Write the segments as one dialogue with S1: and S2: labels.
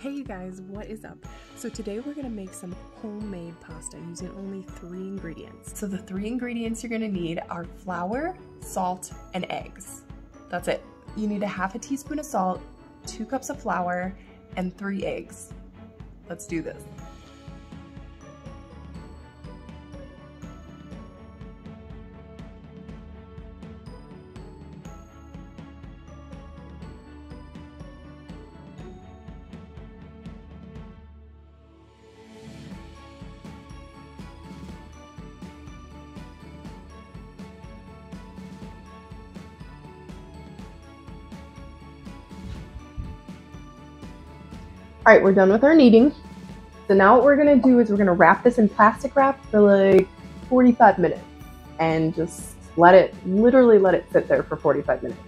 S1: Hey you guys, what is up? So today we're gonna make some homemade pasta using only 3 ingredients. So the 3 ingredients you're gonna need are flour, salt, and eggs. That's it. You need a half a teaspoon of salt, 2 cups of flour, and 3 eggs. Let's do this. All right, we're done with our kneading. So now what we're gonna do is we're gonna wrap this in plastic wrap for like 45 minutes and just literally let it sit there for 45 minutes.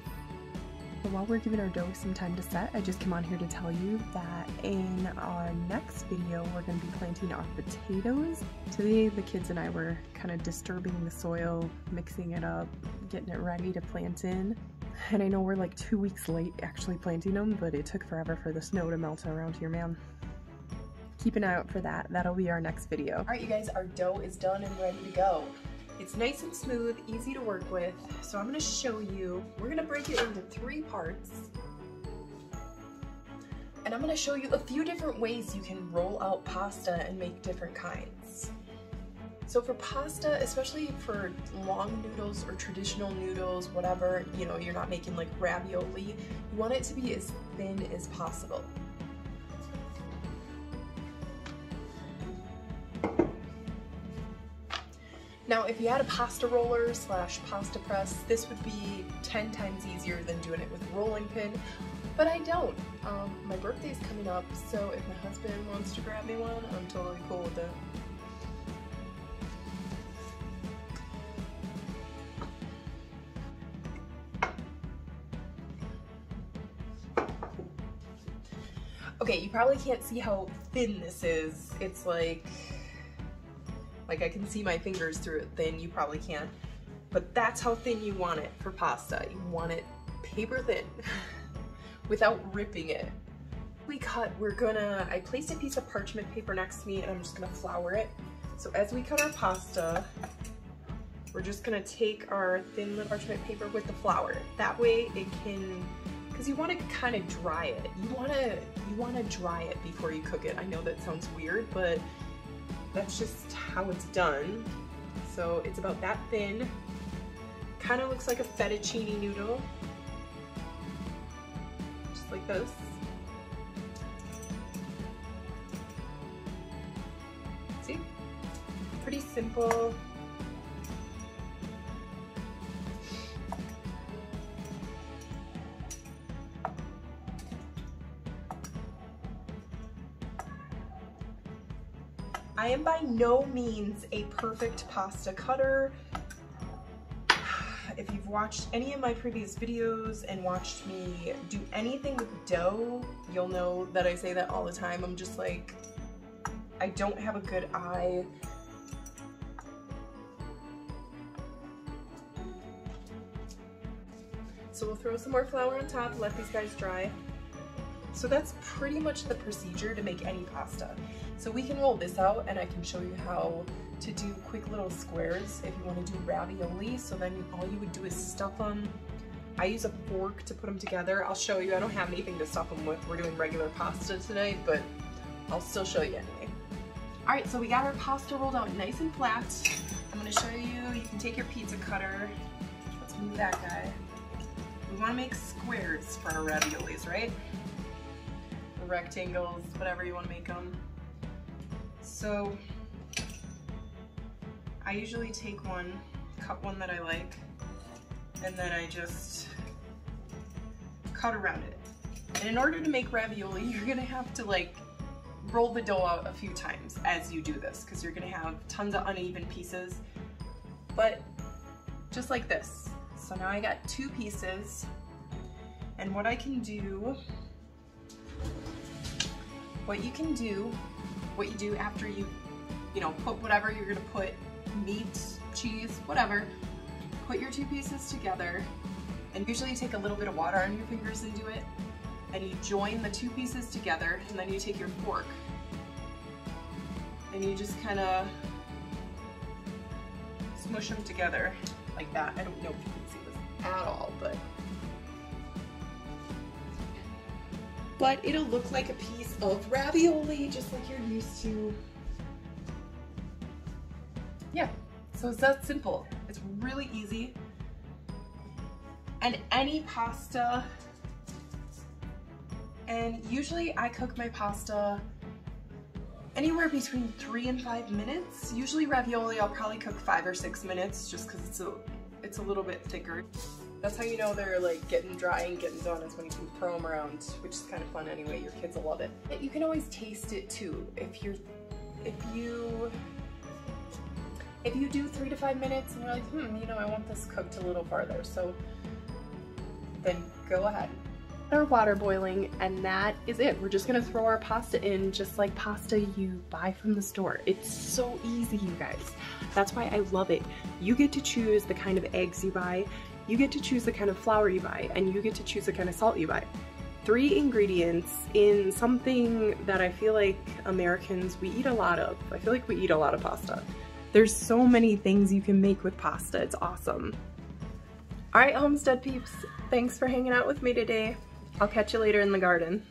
S1: So while we're giving our dough some time to set, I just came on here to tell you that in our next video, we're gonna be planting our potatoes. Today, the kids and I were kind of disturbing the soil, mixing it up, getting it ready to plant in. And I know we're like 2 weeks late actually planting them, but it took forever for the snow to melt around here, man. Keep an eye out for that. That'll be our next video. All right, you guys, our dough is done and ready to go. It's nice and smooth, easy to work with. So I'm gonna show you, we're gonna break it into 3 parts. And I'm gonna show you a few different ways you can roll out pasta and make different kinds. So for pasta, especially for long noodles or traditional noodles, whatever, you know, you're not making like ravioli, you want it to be as thin as possible. Now, if you had a pasta roller slash pasta press, this would be 10 times easier than doing it with a rolling pin, but I don't. My birthday's coming up, so if my husband wants to grab me one, I'm totally cool with it. Okay, you probably can't see how thin this is. It's like I can see my fingers through it thin. You probably can't. But that's how thin you want it for pasta. You want it paper thin without ripping it. I placed a piece of parchment paper next to me and I'm just gonna flour it. So as we cut our pasta, we're just gonna take our thin parchment paper with the flour. That way it can, because you want to kind of dry it. You want to dry it before you cook it. I know that sounds weird, but that's just how it's done. So it's about that thin. Kind of looks like a fettuccine noodle. Just like this. See? Pretty simple. I am by no means a perfect pasta cutter. If you've watched any of my previous videos and watched me do anything with dough, you'll know that I say that all the time. I'm just like, I don't have a good eye. So we'll throw some more flour on top, let these guys dry. So that's pretty much the procedure to make any pasta. So we can roll this out and I can show you how to do quick little squares if you want to do ravioli. So then all you would do is stuff them. I use a fork to put them together. I'll show you. I don't have anything to stuff them with. We're doing regular pasta tonight, but I'll still show you anyway. All right, so we got our pasta rolled out nice and flat. I'm going to show you. You can take your pizza cutter. Let's move that guy. We want to make squares for our raviolis, right? Rectangles, whatever you want to make them. So I usually take one, cut one that I like, and then I just cut around it. And in order to make ravioli, you're gonna have to like roll the dough out a few times as you do this, because you're gonna have tons of uneven pieces, but just like this. So now I got 2 pieces, and what you do after you put whatever you're gonna put, meat, cheese, whatever, put your 2 pieces together, and usually take a little bit of water on your fingers and do it.
S2: and you join the two pieces together, and then you take your fork and you just kind of smush them together like that. I don't know if you can see this at all, but it'll look like a piece of ravioli, just like you're used to. Yeah, so it's that simple. It's really easy. And any pasta, and usually I cook my pasta anywhere between 3 and 5 minutes. Usually ravioli I'll probably cook 5 or 6 minutes just because it's a little bit thicker. That's how you know they're like getting dry and getting done, is when you can throw them around, which is kind of fun anyway. Your kids will love it. You can always taste it too. If you do 3 to 5 minutes and you're like, you know, I want this cooked a little farther, so then go ahead. Our water boiling, and that is it. We're just gonna throw our pasta in just like pasta you buy from the store. It's so easy, you guys. That's why I love it. You get to choose the kind of eggs you buy, you get to choose the kind of flour you buy, and you get to choose the kind of salt you buy. 3 ingredients in something that I feel like Americans, we eat a lot of. I feel like we eat a lot of pasta. There's so many things you can make with pasta. It's awesome. All right, Homestead peeps, thanks for hanging out with me today. I'll catch you later in the garden.